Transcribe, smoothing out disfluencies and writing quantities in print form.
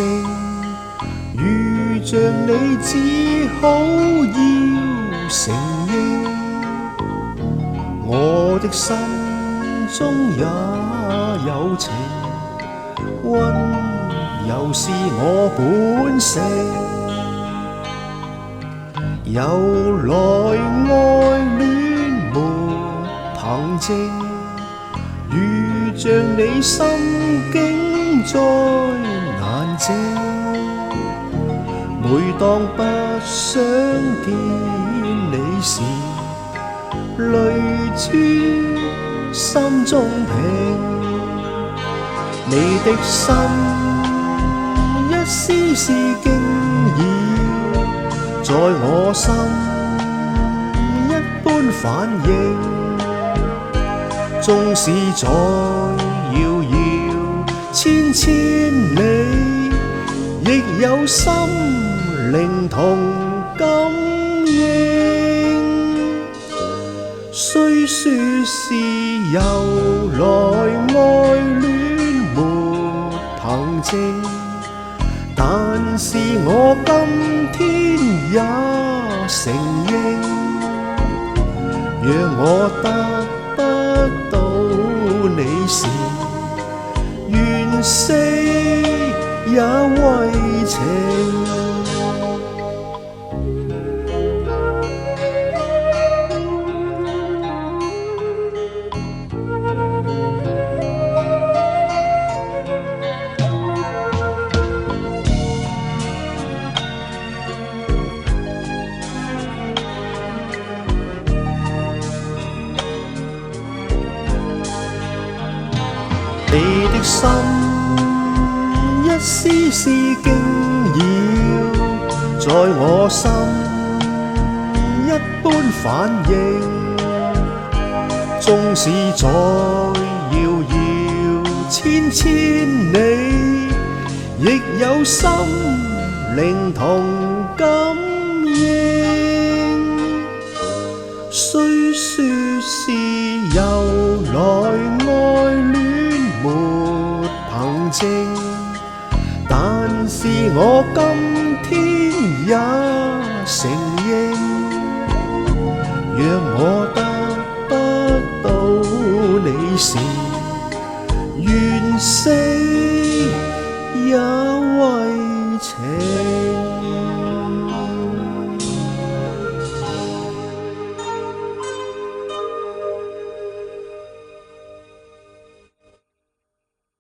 靜，遇着你只好要承認，我的心中也有情，溫柔是我本性。由來愛戀沒憑證，遇着你心境再難靜。每當不想見你時，淚珠心中平。你的心一絲絲驚擾，在我心一般反應。縱使再遙遙千千里，亦有心靈同感應。雖說是由來愛戀沒憑證，但是我今天也承認，讓我得不到你時，願死也為情。你的心一絲絲驚擾，在我心一般反應。縱使再遙遙千千里，亦有心靈同感應。雖說是由來愛戀沒憑證，但是我今天也承認，讓我得不到你時，願死也為情。